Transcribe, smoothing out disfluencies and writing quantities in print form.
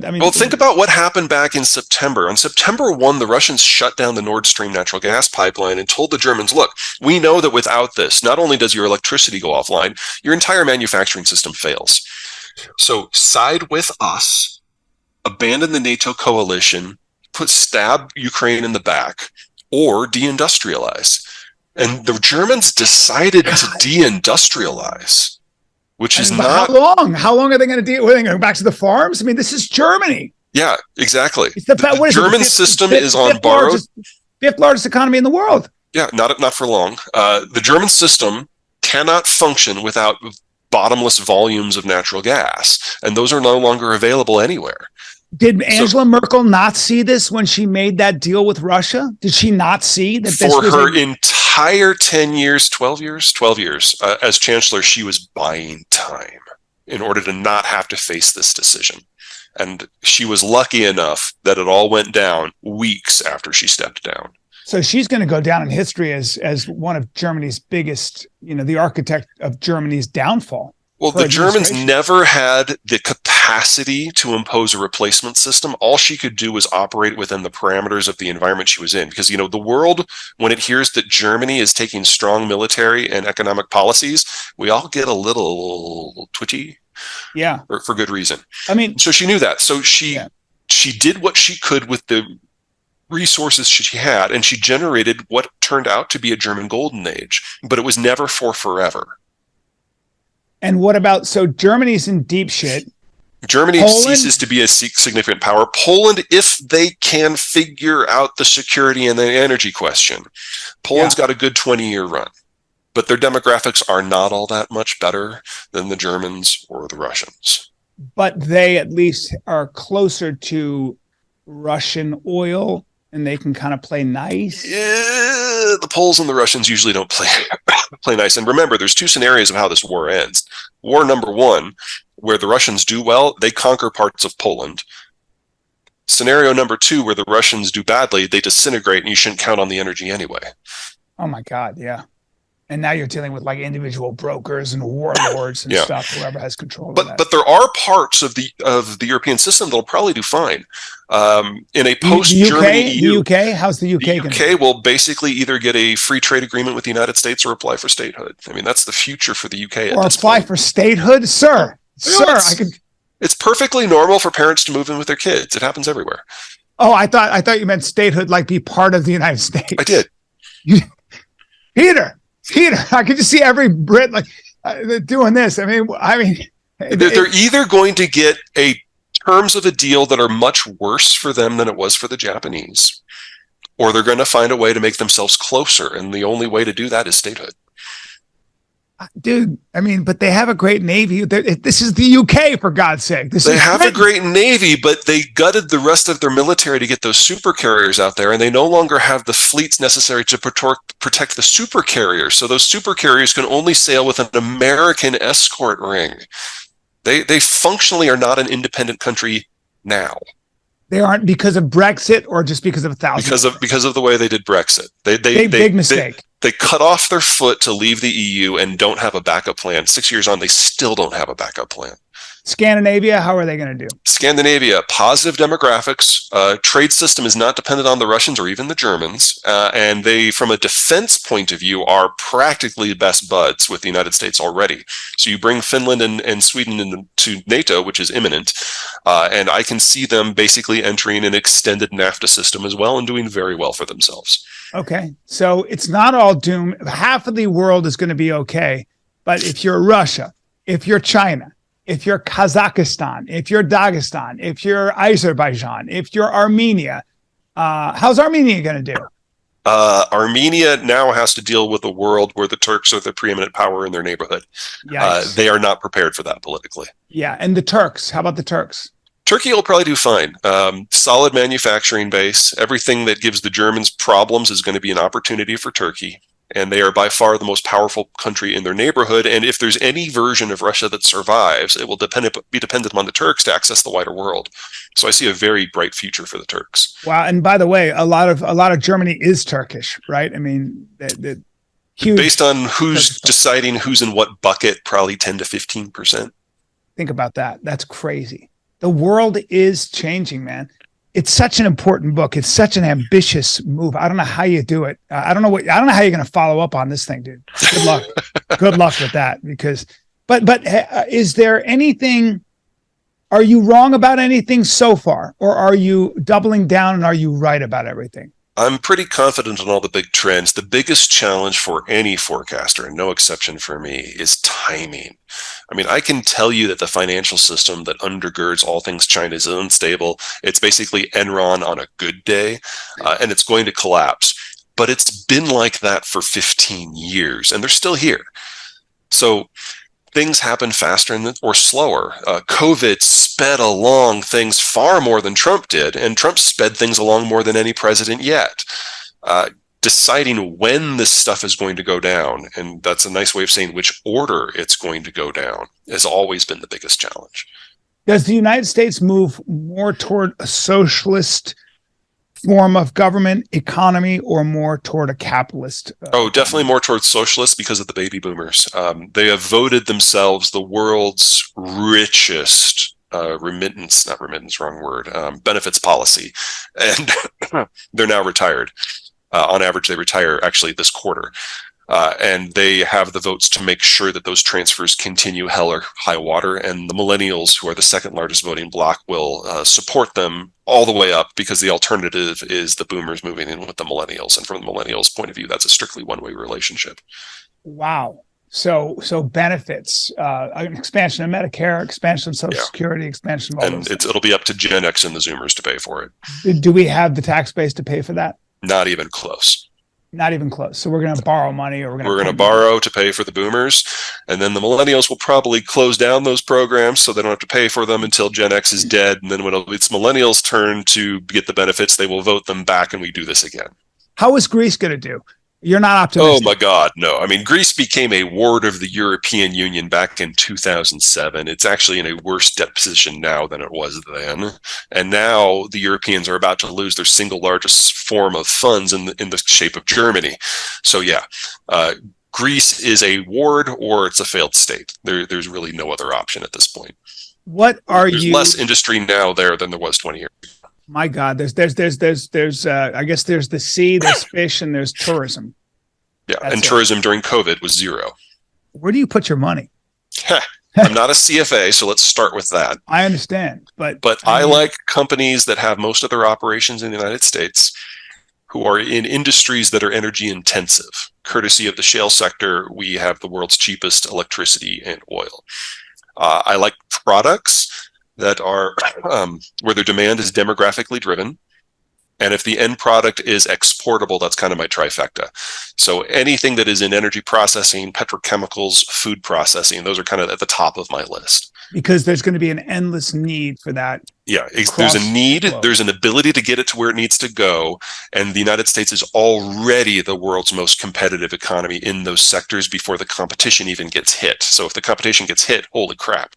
I Well, mean, think about what happened back in September. On September 1, the Russians shut down the Nord Stream natural gas pipeline and told the Germans, look, we know that without this, not only does your electricity go offline, your entire manufacturing system fails. So side with us, abandon the NATO coalition, stab Ukraine in the back, or deindustrialize. And the Germans decided to God. deindustrialize, which is And how not. long? How long are they going to deal? Are they going to go back to the farms? I mean, this is Germany. Yeah, exactly. It's the The what is it? The German system is on borrowed. Fifth largest economy in the world. Yeah, not for long. The German system cannot function without bottomless volumes of natural gas, and those are no longer available anywhere. Did Angela Merkel not see this when she made that deal with Russia? Did she not see that this For was her entire 10 years, 12 years, 12 years as chancellor, she was buying time in order to not have to face this decision. And she was lucky enough that it all went down weeks after she stepped down. So she's going to go down in history as one of Germany's biggest, the architect of Germany's downfall. Well, the Germans never had the capacity to impose a replacement system. All she could do was operate within the parameters of the environment she was in. Because, the world, when it hears that Germany is taking strong military and economic policies, we all get a little twitchy. Yeah. For good reason. I mean, so she knew that. So she did what she could with the resources she had, and she generated what turned out to be a German golden age, but it was never for forever. And what about, so Germany's in deep shit. Germany ceases to be a significant power. Poland, if they can figure out the security and the energy question, Poland's got a good 20-year run. But their demographics are not all that much better than the Germans or the Russians. But they at least are closer to Russian oil, and they can kind of play nice. Yeah, the Poles and the Russians usually don't play nice. And remember, there's two scenarios of how this war ends. War number one, where the Russians do well, they conquer parts of Poland. Scenario number two, where the Russians do badly, they disintegrate, and you shouldn't count on the energy anyway. Oh my God, yeah. And now you're dealing with like individual brokers and warlords and stuff, whoever has control of that. But there are parts of the European system that'll probably do fine. In a post-Germany EU, the UK, how's the UK going? The UK will basically either get a free trade agreement with the United States or apply for statehood. I mean, that's the future for the UK. Or apply for statehood, sir. It's perfectly normal for parents to move in with their kids. It happens everywhere. Oh, I thought you meant statehood, like be part of the United States. I did. Peter, I could just see every Brit like doing this. I mean, they're either going to get terms of a deal that are much worse for them than it was for the Japanese, or they're going to find a way to make themselves closer, and the only way to do that is statehood. Dude, I mean, but they have a great Navy. This is the UK, for God's sake. They have a great Navy, but they gutted the rest of their military to get those super carriers out there, and they no longer have the fleets necessary to protect the super carriers. So those super carriers can only sail with an American escort ring. They functionally are not an independent country now. They aren't because of Brexit, or just because of 1,000? Because of the way they did Brexit. Big mistake. They cut off their foot to leave the EU and don't have a backup plan. 6 years on, they still don't have a backup plan. Scandinavia, how are they going to do? Scandinavia, positive demographics. Trade system is not dependent on the Russians or even the Germans. And they, from a defense point of view, are practically best buds with the United States already. So you bring Finland and Sweden into NATO, which is imminent. And I can see them basically entering an extended NAFTA system as well and doing very well for themselves. Okay. So it's not all doom. Half of the world is going to be okay. But if you're Russia, if you're China, if you're Kazakhstan, if you're Dagestan, if you're Azerbaijan, if you're Armenia, how's Armenia going to do? Armenia now has to deal with a world where the Turks are the preeminent power in their neighborhood. They are not prepared for that politically. Yeah. And the Turks, how about the Turks? Turkey will probably do fine. Solid manufacturing base. Everything that gives the Germans problems is going to be an opportunity for Turkey. And they are by far the most powerful country in their neighborhood. And if there's any version of Russia that survives, it will be dependent on the Turks to access the wider world. So I see a very bright future for the Turks. Wow. And by the way, a lot of Germany is Turkish, right? I mean, huge. Based on who's deciding who's in what bucket, probably 10 to 15%. Think about that. That's crazy. The world is changing, man. It's such an important book. It's such an ambitious move. I don't know how you do it. I don't know how you're going to follow up on this thing, dude. Good luck. Good luck with that. Because, but is there anything? Are you wrong about anything so far, or are you doubling down and are you right about everything? I'm pretty confident on all the big trends. The biggest challenge for any forecaster, and no exception for me, is timing. I mean, I can tell you that the financial system that undergirds all things China is unstable. It's basically Enron on a good day, and it's going to collapse. But it's been like that for 15 years, and they're still here. So things happen faster or slower. COVID sped along things far more than Trump did, and Trump sped things along more than any president yet. Deciding when this stuff is going to go down, and that's a nice way of saying which order it's going to go down, has always been the biggest challenge. Does the United States move more toward a socialist form of government economy or more toward a capitalist? Definitely more towards socialist because of the baby boomers. They have voted themselves the world's richest benefits policy. And they're now retired. On average, they retire actually this quarter. And they have the votes to make sure that those transfers continue hell or high water. And the millennials, who are the second largest voting bloc, will support them all the way up, because the alternative is the boomers moving in with the millennials. And from the millennials' point of view, that's a strictly one-way relationship. Wow. So benefits, an expansion of Medicare, expansion of Social Security, expansion of all and it'll be up to Gen X and the Zoomers to pay for it. Do we have the tax base to pay for that? Not even close. Not even close. So we're going to borrow money, or we're going to borrow to pay for the boomers, and then the millennials will probably close down those programs so they don't have to pay for them until Gen X is dead. And then when it's millennials' turn to get the benefits, they will vote them back, and we do this again. How is Greece going to do? You're not optimistic. Oh my God, no. I mean, Greece became a ward of the European Union back in 2007. It's actually in a worse debt position now than it was then. And now the Europeans are about to lose their single largest form of funds in the shape of Germany. So yeah, Greece is a ward or it's a failed state. There's really no other option at this point. There's less industry now there than there was 20 years ago. My God, there's I guess there's the sea, there's fish, and there's tourism. Yeah, and tourism during COVID was zero. Where do you put your money? I'm not a CFA, so let's start with that. I understand, but I like companies that have most of their operations in the United States, who are in industries that are energy intensive. Courtesy of the shale sector, we have the world's cheapest electricity and oil. I like products that are where their demand is demographically driven. And if the end product is exportable, that's kind of my trifecta. So anything that is in energy processing, petrochemicals, food processing, those are kind of at the top of my list. Because there's going to be an endless need for that. Yeah, there's a need, there's an ability to get it to where it needs to go. And the United States is already the world's most competitive economy in those sectors before the competition even gets hit. So if the competition gets hit, holy crap.